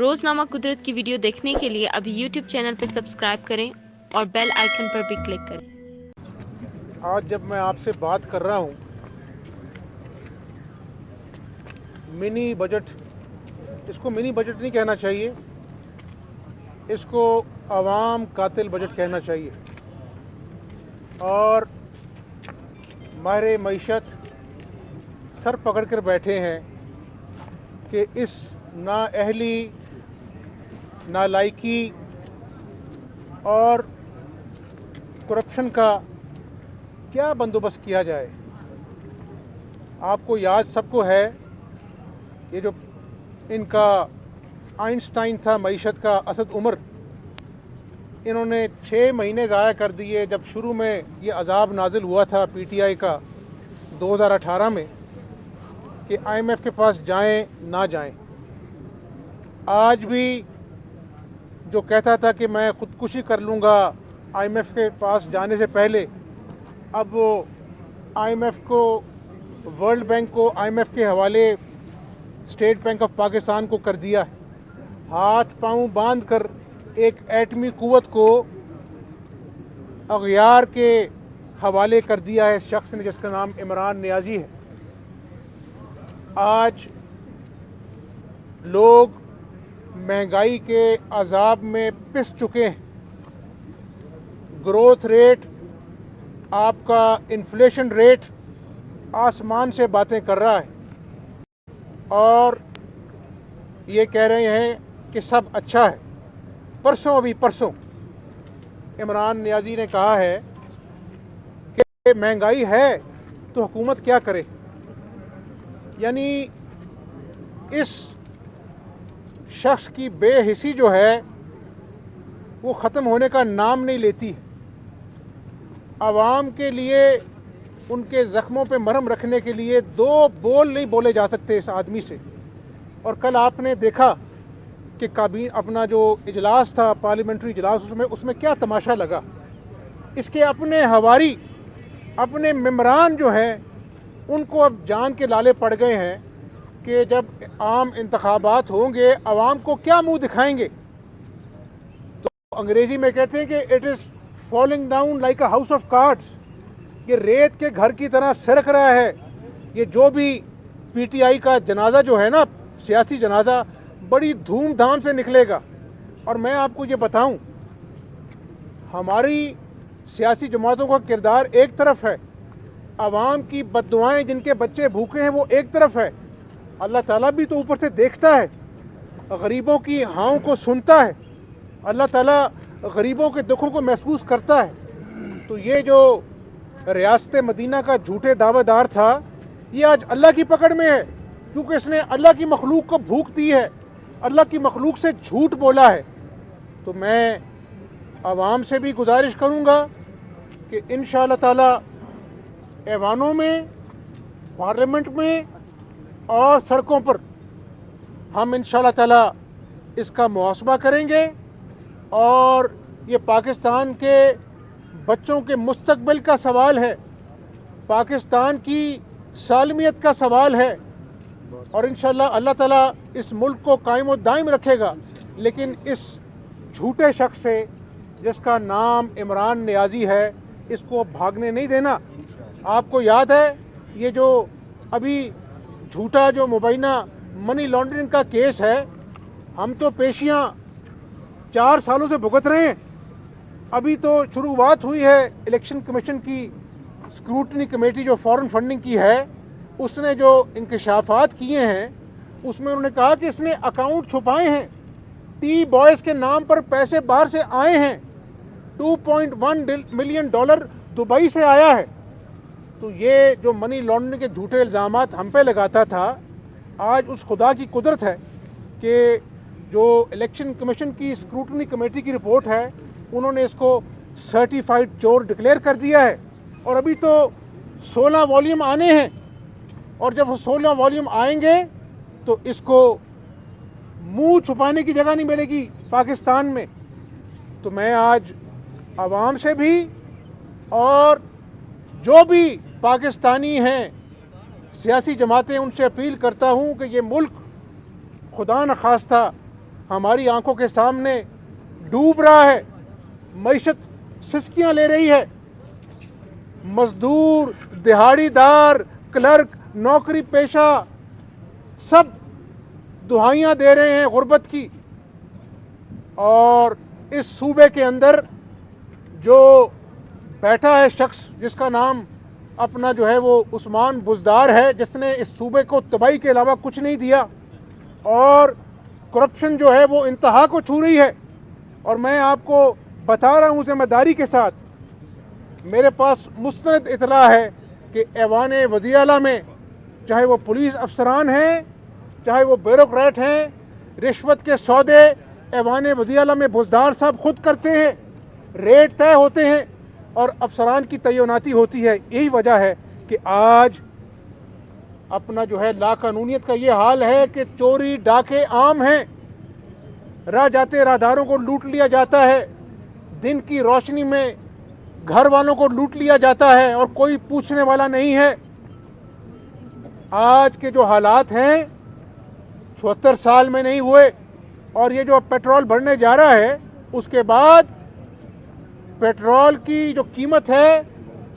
روزنامہ قدرت کی ویڈیو دیکھنے کے لیے ابھی یوٹیوب چینل پر سبسکرائب کریں اور بیل آئیکن پر بھی کلک کریں۔ آج جب میں آپ سے بات کر رہا ہوں منی بجٹ، اس کو منی بجٹ نہیں کہنا چاہیے، اس کو عوام قاتل بجٹ کہنا چاہیے۔ اور ماہر معیشت سر پکڑ کر بیٹھے ہیں کہ اس نااہلی، نالائکی اور کرپشن کا کیا بندوبست کیا جائے۔ آپ کو یاد سب کو ہے یہ جو ان کا آئنسٹائن تھا معیشت کا، اسد عمر، انہوں نے 6 مہینے ضائع کر دیے جب شروع میں یہ عذاب نازل ہوا تھا پی ٹی آئی کا 2018 میں کہ آئی ایم ایف کے پاس جائیں نہ جائیں۔ آج بھی جو کہتا تھا کہ میں خودکشی کر لوں گا آئی ایم ایف کے پاس جانے سے پہلے، اب وہ آئی ایم ایف کو، ورلڈ بینک کو آئی ایم ایف کے حوالے اسٹیٹ بینک آف پاکستان کو کر دیا ہے۔ ہاتھ پاؤں باندھ کر ایک ایٹمی قوت کو اغیار کے حوالے کر دیا ہے اس شخص نے جس کا نام عمران نیازی ہے۔ آج لوگ مہنگائی کے عذاب میں پس چکے ہیں۔ گروتھ ریٹ، آپ کا انفلیشن ریٹ آسمان سے باتیں کر رہا ہے اور یہ کہہ رہے ہیں کہ سب اچھا ہے۔ پرسوں عمران نیازی نے کہا ہے کہ مہنگائی ہے تو حکومت کیا کرے۔ یعنی اس شخص کی بے حسی جو ہے وہ ختم ہونے کا نام نہیں لیتی۔ عوام کے لیے ان کے زخموں پہ مرہم رکھنے کے لیے 2 بول نہیں بولے جا سکتے اس آدمی سے۔ اور کل آپ نے دیکھا کہ اپنا جو اجلاس تھا، پارلیمنٹری اجلاس، اس میں کیا تماشا لگا۔ اس کے اپنے حواری، اپنے ممبران جو ہیں ان کو اب جان کے لالے پڑ گئے ہیں کہ جب عام انتخابات ہوں گے عوام کو کیا منہ دکھائیں گے۔ تو انگریزی میں کہتے ہیں کہ it is falling down like a house of cards, یہ ریت کے گھر کی طرح سرک رہا ہے۔ یہ جو بھی پی ٹی آئی کا جنازہ جو ہے نا، سیاسی جنازہ، بڑی دھوم دھام سے نکلے گا۔ اور میں آپ کو یہ بتاؤں، ہماری سیاسی جماعتوں کا کردار ایک طرف ہے، عوام کی بد دعائیں جن کے بچے بھوکے ہیں وہ ایک طرف ہے، اللہ تعالیٰ بھی تو اوپر سے دیکھتا ہے، غریبوں کی ہاؤں کو سنتا ہے، اللہ تعالیٰ غریبوں کے دکھوں کو محسوس کرتا ہے۔ تو یہ جو ریاست مدینہ کا جھوٹے دعوے دار تھا، یہ آج اللہ کی پکڑ میں ہے، کیونکہ اس نے اللہ کی مخلوق کو بھوک دی ہے، اللہ کی مخلوق سے جھوٹ بولا ہے۔ تو میں عوام سے بھی گزارش کروں گا کہ انشاءاللہ تعالی ایوانوں میں، پارلیمنٹ میں اور سڑکوں پر ہم انشاءاللہ تعالی اس کا محاسبہ کریں گے، اور یہ پاکستان کے بچوں کے مستقبل کا سوال ہے، پاکستان کی سالمیت کا سوال ہے، اور انشاءاللہ اللہ تعالیٰ اس ملک کو قائم و دائم رکھے گا۔ لیکن اس جھوٹے شخص سے جس کا نام عمران نیازی ہے، اس کو بھاگنے نہیں دینا۔ آپ کو یاد ہے یہ جو ابھی جھوٹا جو مبینہ منی لانڈرنگ کا کیس ہے، ہم تو پیشیاں 4 سالوں سے بھگت رہے ہیں۔ ابھی تو شروعات ہوئی ہے الیکشن کمیشن کی اسکروٹنی کمیٹی جو فارن فنڈنگ کی ہے، اس نے جو انکشافات کیے ہیں اس میں انہوں نے کہا کہ اس نے اکاؤنٹ چھپائے ہیں، ٹی بوائز کے نام پر پیسے باہر سے آئے ہیں، $2.1 ملین دبئی سے آیا ہے۔ تو یہ جو منی لانڈرنگ کے جھوٹے الزامات ہم پہ لگاتا تھا، آج اس خدا کی قدرت ہے کہ جو الیکشن کمیشن کی اسکروٹنی کمیٹی کی رپورٹ ہے، انہوں نے اس کو سرٹیفائیڈ چور ڈکلیئر کر دیا ہے۔ اور ابھی تو 16 والیوم آنے ہیں، اور جب وہ 16 والیوم آئیں گے تو اس کو منہ چھپانے کی جگہ نہیں ملے گی پاکستان میں۔ تو میں آج عوام سے بھی اور جو بھی پاکستانی ہیں، سیاسی جماعتیں، ان سے اپیل کرتا ہوں کہ یہ ملک خدا نخواستہ हमारी आंखों के सामने डूब रहा है, मईशत सिसकियां ले रही है, मजदूर, दिहाड़ीदार, क्लर्क, नौकरी पेशा सब दुहाइयां दे रहे हैं गुर्बत की। और इस सूबे के अंदर जो बैठा है शख्स जिसका नाम अपना जो है वो उस्मान बुज़दार है, जिसने इस सूबे को तबाही के अलावा कुछ नहीं दिया, और करप्शन जो है वो इंतहा को छू रही है। और मैं आपको बता रहा हूं जिम्मेदारी के साथ, मेरे पास मुस्तनद इतला है कि ऐवान वज़ीर आला में चाहे वो पुलिस अफसरान हैं, चाहे वो ब्यूरोक्रेट हैं, रिश्वत के सौदे ऐवान वज़ीर आला में बुज़दार साहब खुद करते हैं, रेट तय होते हैं और अफसरान की तैनाती होती है। यही वजह है कि आज अपना जो है लाकानूनियत का ये हाल है कि चोरी डाके आम हैं, राह जाते राहदारों को लूट लिया जाता है, दिन की रोशनी में घर वालों को लूट लिया जाता है और कोई पूछने वाला नहीं है। आज के जो हालात हैं 76 साल में नहीं हुए, और ये जो पेट्रोल बढ़ने जा रहा है उसके बाद पेट्रोल की जो कीमत है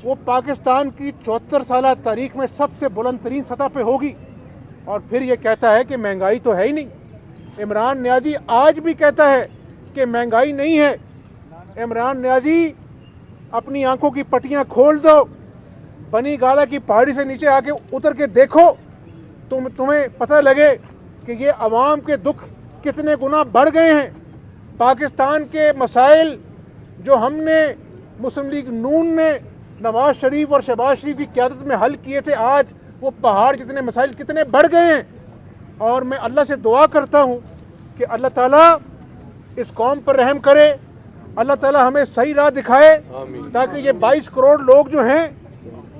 वो पाकिस्तान की 74 साल तारीख में सबसे बुलंद तरीन सतह पे होगी। और फिर ये कहता है कि महंगाई तो है ही नहीं। इमरान नियाजी आज भी कहता है कि महंगाई नहीं है। इमरान नियाजी अपनी आंखों की पट्टियां खोल दो, बनी गाला की पहाड़ी से नीचे आके उतर के देखो, तुम्हें पता लगे कि ये अवाम के दुख कितने गुना बढ़ गए हैं। पाकिस्तान के मसाइल जो हमने मुस्लिम लीग नून ने नवाज शरीफ और शहबाज शरीफ की क़यादत में हल किए थे, आज वो पहाड़ जितने मसाइल कितने बढ़ गए हैं। और मैं अल्लाह से दुआ करता हूं कि अल्लाह ताला इस कौम पर रहम करे, अल्लाह ताला हमें सही राह दिखाए, ताकि ये 22 करोड़ लोग जो हैं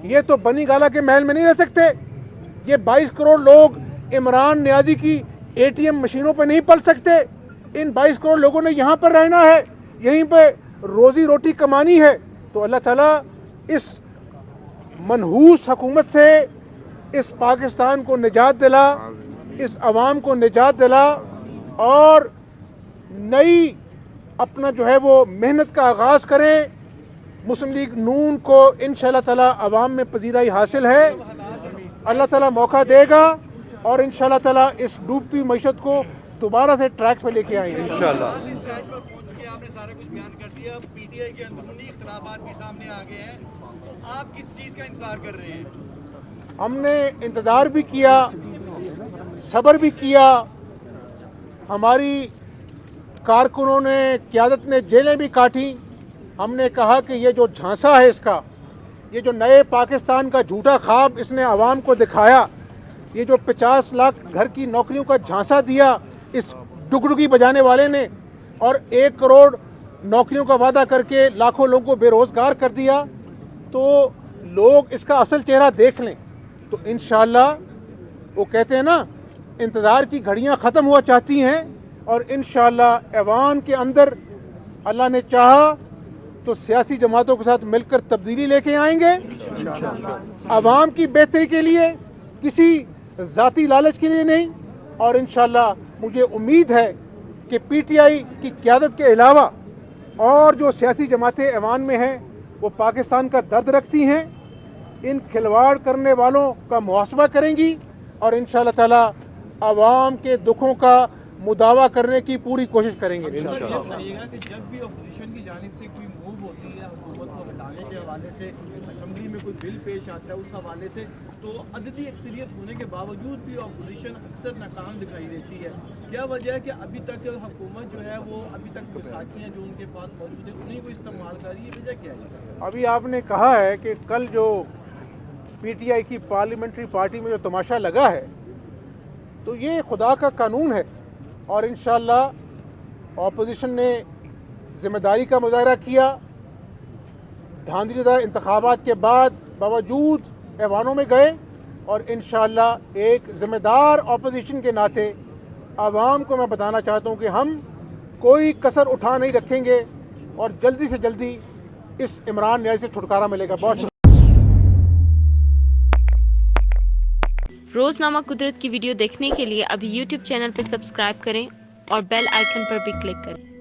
ये तो बनी गाला के महल में नहीं रह सकते। ये 22 करोड़ लोग इमरान नियाजी की ATM मशीनों पर नहीं पल सकते। इन 22 करोड़ लोगों ने यहां पर रहना है, यहीं पे रोजी रोटी कमानी है। तो अल्लाह ताला इस मनहूस हुकूमत से इस पाकिस्तान को निजात दिला, इस अवाम को निजात दिला और नई अपना जो है वो मेहनत का आगाज करें। मुस्लिम लीग नून को इंशाअल्लाह ताला अवाम में पजीराई हासिल है, अल्लाह ताला मौका देगा और इंशाअल्लाह ताला इस डूबती हुई मईशत को दोबारा से ट्रैक पे लेके आएंगे इंशाअल्लाह। आपने सारा कुछ बयान कर दिया, PTI के अंदरूनी इख्तिलाफात भी सामने आ गए हैं, तो आप किस चीज का इंतजार कर रहे हैं? हमने इंतजार भी किया, सब्र भी किया, हमारी कारकुनों ने, क़यादत ने जेलें भी काटी। हमने कहा कि ये जो झांसा है इसका, ये जो नए पाकिस्तान का झूठा ख्वाब इसने अवाम को दिखाया, ये जो 50 लाख घर की नौकरियों का झांसा दिया इस डुगडुगी बजाने वाले ने, और 1 करोड़ नौकरियों का वादा करके लाखों लोगों को बेरोजगार कर दिया, तो लोग इसका असल चेहरा देख लें तो इंशाअल्लाह, वो कहते हैं ना इंतजार की घड़ियां खत्म हुआ चाहती हैं, और इंशाअल्लाह ऐवान के अंदर अल्लाह ने चाहा तो सियासी जमातों के साथ मिलकर तब्दीली लेके आएंगे, अवाम की बेहतरी के लिए, किसी जाती लालच के लिए नहीं। और इंशाअल्लाह मुझे उम्मीद है कि PTI की क़यादत के अलावा और जो सियासी जमातें ऐवान में हैं वो पाकिस्तान का दर्द रखती हैं, इन खिलवाड़ करने वालों का मुहासबा करेंगी और इंशाअल्लाह ताला अवाम के दुखों का मुदावा करने की पूरी कोशिश करेंगे। ये बताइएगा कि जब भी अपोजिशन की जानिब से कोई मूव होती है हुकूमत को हटाने के हवाले से, असेंबली में कोई बिल पेश आता है उस हवाले से, तो अददी अक्सरियत होने के बावजूद भी अपोजिशन अक्सर नाकाम दिखाई देती है। क्या वजह है कि अभी तक हुकूमत जो है वो अभी तक साथियाँ जो उनके पास मौजूद है उन्हीं को इस्तेमाल कर रही है? वजह क्या है? अभी आपने कहा है कि कल जो PTI की पार्लियामेंट्री पार्टी में जो तमाशा लगा है, तो ये खुदा का कानून है और इंशाअल्लाह ऑपोजिशन ने जिम्मेदारी का मुजाहरा किया। धांधलीदार इंतखाबात के बाद बावजूद ऐवानों में गए और इंशाअल्लाह एक जिम्मेदार ऑपोजिशन के नाते आवाम को मैं बताना चाहता हूं कि हम कोई कसर उठा नहीं रखेंगे और जल्दी से जल्दी इस इमरान नियाज़ी से छुटकारा मिलेगा। बहुत शुक्रिया। रोजनामा कुदरत की वीडियो देखने के लिए अभी YouTube चैनल पर सब्सक्राइब करें और बेल आइकन पर भी क्लिक करें।